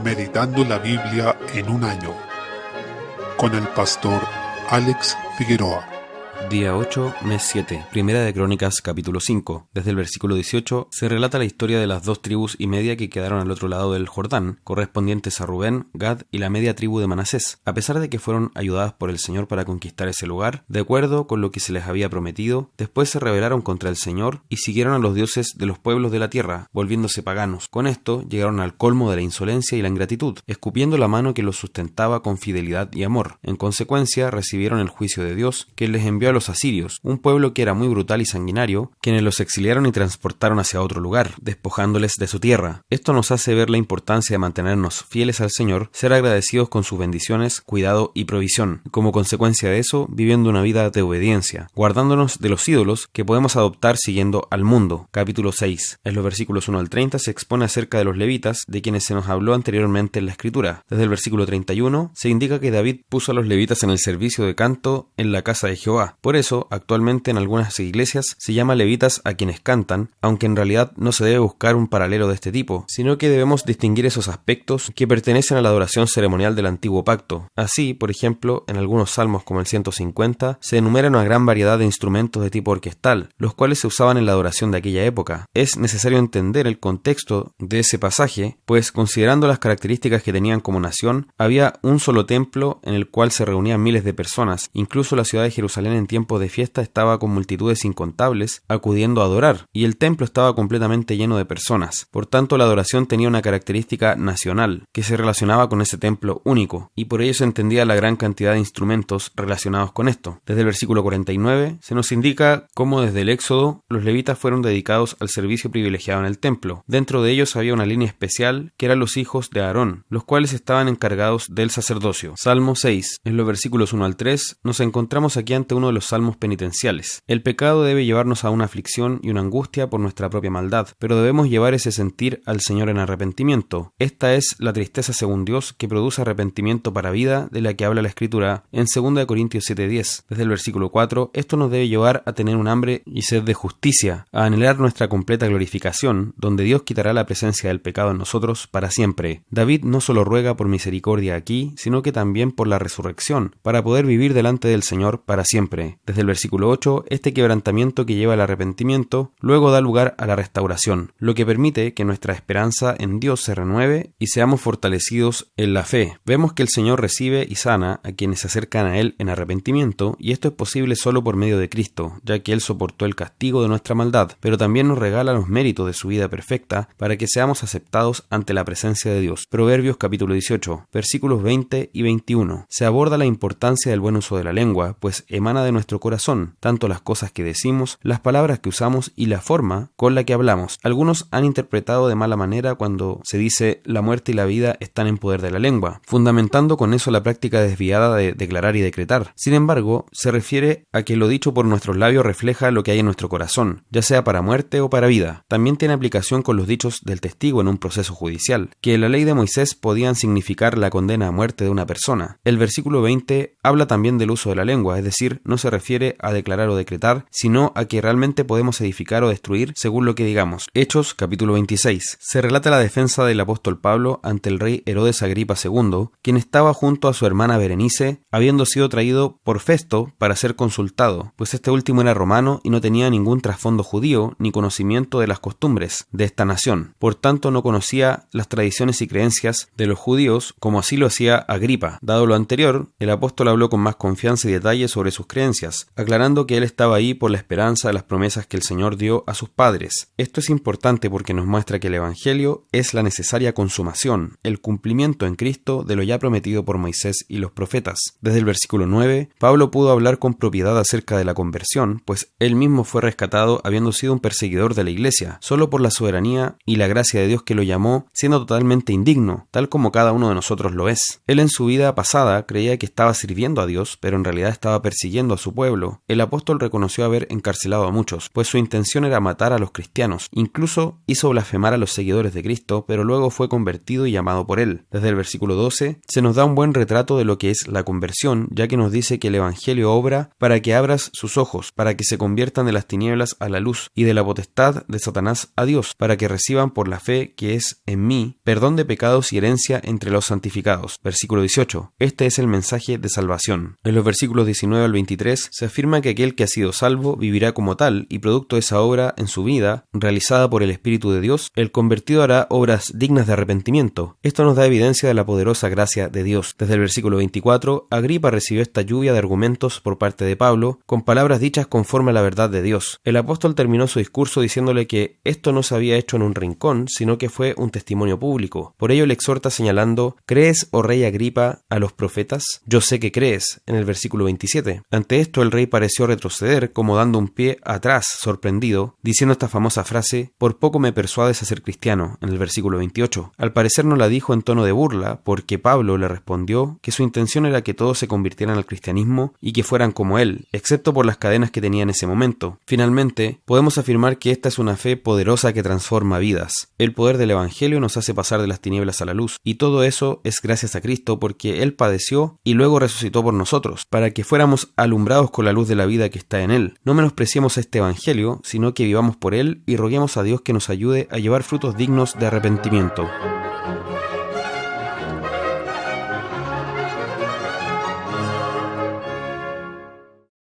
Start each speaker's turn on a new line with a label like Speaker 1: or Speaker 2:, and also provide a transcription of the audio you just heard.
Speaker 1: Meditando la Biblia en un año, con el pastor Alex Figueroa.
Speaker 2: Día 8, mes 7, Primera de Crónicas, capítulo 5. Desde el versículo 18 se relata la historia de las 2 tribus y media que quedaron al otro lado del Jordán, correspondientes a Rubén, Gad y la media tribu de Manasés. A pesar de que fueron ayudadas por el Señor para conquistar ese lugar, de acuerdo con lo que se les había prometido, después se rebelaron contra el Señor y siguieron a los dioses de los pueblos de la tierra, volviéndose paganos. Con esto llegaron al colmo de la insolencia y la ingratitud, escupiendo la mano que los sustentaba con fidelidad y amor. En consecuencia, recibieron el juicio de Dios, que les envió a los asirios, un pueblo que era muy brutal y sanguinario, quienes los exiliaron y transportaron hacia otro lugar, despojándoles de su tierra. Esto nos hace ver la importancia de mantenernos fieles al Señor, ser agradecidos con sus bendiciones, cuidado y provisión. Como consecuencia de eso, viviendo una vida de obediencia, guardándonos de los ídolos que podemos adoptar siguiendo al mundo. Capítulo 6. En los versículos 1 al 30 se expone acerca de los levitas, de quienes se nos habló anteriormente en la Escritura. Desde el versículo 31 se indica que David puso a los levitas en el servicio de canto en la casa de Jehová. Por eso, actualmente en algunas iglesias se llama levitas a quienes cantan, aunque en realidad no se debe buscar un paralelo de este tipo, sino que debemos distinguir esos aspectos que pertenecen a la adoración ceremonial del antiguo pacto. Así, por ejemplo, en algunos salmos como el 150, se enumera una gran variedad de instrumentos de tipo orquestal, los cuales se usaban en la adoración de aquella época. Es necesario entender el contexto de ese pasaje, pues considerando las características que tenían como nación, había un solo templo en el cual se reunían miles de personas. Incluso la ciudad de Jerusalén en tiempos de fiesta estaba con multitudes incontables acudiendo a adorar, y el templo estaba completamente lleno de personas. Por tanto, la adoración tenía una característica nacional, que se relacionaba con ese templo único, y por ello se entendía la gran cantidad de instrumentos relacionados con esto. Desde el versículo 49 se nos indica cómo desde el Éxodo los levitas fueron dedicados al servicio privilegiado en el templo. Dentro de ellos había una línea especial que eran los hijos de Aarón, los cuales estaban encargados del sacerdocio. Salmo 6. En los versículos 1 al 3 nos encontramos aquí ante uno de los salmos penitenciales. El pecado debe llevarnos a una aflicción y una angustia por nuestra propia maldad, pero debemos llevar ese sentir al Señor en arrepentimiento. Esta es la tristeza según Dios que produce arrepentimiento para vida, de la que habla la Escritura en 2 Corintios 7:10. Desde el versículo 4, esto nos debe llevar a tener un hambre y sed de justicia, a anhelar nuestra completa glorificación, donde Dios quitará la presencia del pecado en nosotros para siempre. David no solo ruega por misericordia aquí, sino que también por la resurrección, para poder vivir delante del Señor para siempre. Desde el versículo 8, este quebrantamiento que lleva al arrepentimiento luego da lugar a la restauración, lo que permite que nuestra esperanza en Dios se renueve y seamos fortalecidos en la fe. Vemos que el Señor recibe y sana a quienes se acercan a Él en arrepentimiento, y esto es posible solo por medio de Cristo, ya que Él soportó el castigo de nuestra maldad, pero también nos regala los méritos de su vida perfecta para que seamos aceptados ante la presencia de Dios. Proverbios capítulo 18, versículos 20 y 21. Se aborda la importancia del buen uso de la lengua, pues emana de nuestro corazón, tanto las cosas que decimos, las palabras que usamos y la forma con la que hablamos. Algunos han interpretado de mala manera cuando se dice la muerte y la vida están en poder de la lengua, fundamentando con eso la práctica desviada de declarar y decretar. Sin embargo, se refiere a que lo dicho por nuestros labios refleja lo que hay en nuestro corazón, ya sea para muerte o para vida. También tiene aplicación con los dichos del testigo en un proceso judicial, que en la ley de Moisés podían significar la condena a muerte de una persona. El versículo 20 habla también del uso de la lengua, es decir, no se refiere a declarar o decretar, sino a que realmente podemos edificar o destruir según lo que digamos. Hechos capítulo 26. Se relata la defensa del apóstol Pablo ante el rey Herodes Agripa II, quien estaba junto a su hermana Berenice, habiendo sido traído por Festo para ser consultado, pues este último era romano y no tenía ningún trasfondo judío ni conocimiento de las costumbres de esta nación. Por tanto, no conocía las tradiciones y creencias de los judíos como así lo hacía Agripa. Dado lo anterior, el apóstol habló con más confianza y detalle sobre sus creencias, aclarando que él estaba ahí por la esperanza de las promesas que el Señor dio a sus padres. Esto es importante porque nos muestra que el Evangelio es la necesaria consumación, el cumplimiento en Cristo de lo ya prometido por Moisés y los profetas. Desde el versículo 9, Pablo pudo hablar con propiedad acerca de la conversión, pues él mismo fue rescatado habiendo sido un perseguidor de la iglesia, solo por la soberanía y la gracia de Dios que lo llamó, siendo totalmente indigno, tal como cada uno de nosotros lo es. Él en su vida pasada creía que estaba sirviendo a Dios, pero en realidad estaba persiguiendo a su pueblo, el apóstol reconoció haber encarcelado a muchos, pues su intención era matar a los cristianos. Incluso hizo blasfemar a los seguidores de Cristo, pero luego fue convertido y llamado por él. Desde el versículo 12 se nos da un buen retrato de lo que es la conversión, ya que nos dice que el Evangelio obra para que abras sus ojos, para que se conviertan de las tinieblas a la luz y de la potestad de Satanás a Dios, para que reciban por la fe que es en mí perdón de pecados y herencia entre los santificados. Versículo 18. Este es el mensaje de salvación. En los versículos 19 al 23 se afirma que aquel que ha sido salvo vivirá como tal, y producto de esa obra en su vida, realizada por el Espíritu de Dios, el convertido hará obras dignas de arrepentimiento. Esto nos da evidencia de la poderosa gracia de Dios. Desde el versículo 24, Agripa recibió esta lluvia de argumentos por parte de Pablo, con palabras dichas conforme a la verdad de Dios. El apóstol terminó su discurso diciéndole que esto no se había hecho en un rincón, sino que fue un testimonio público. Por ello le exhorta señalando: ¿crees, oh rey Agripa, a los profetas? Yo sé que crees, en el versículo 27. Ante esto el rey pareció retroceder, como dando un pie atrás, sorprendido, diciendo esta famosa frase: por poco me persuades a ser cristiano, en el versículo 28. Al parecer no la dijo en tono de burla, porque Pablo le respondió que su intención era que todos se convirtieran al cristianismo y que fueran como él, excepto por las cadenas que tenía en ese momento. Finalmente, podemos afirmar que esta es una fe poderosa que transforma vidas. El poder del Evangelio nos hace pasar de las tinieblas a la luz, y todo eso es gracias a Cristo, porque Él padeció y luego resucitó por nosotros, para que fuéramos alumbrados con la luz de la vida que está en Él. No menospreciemos este Evangelio, sino que vivamos por Él y roguemos a Dios que nos ayude a llevar frutos dignos de arrepentimiento.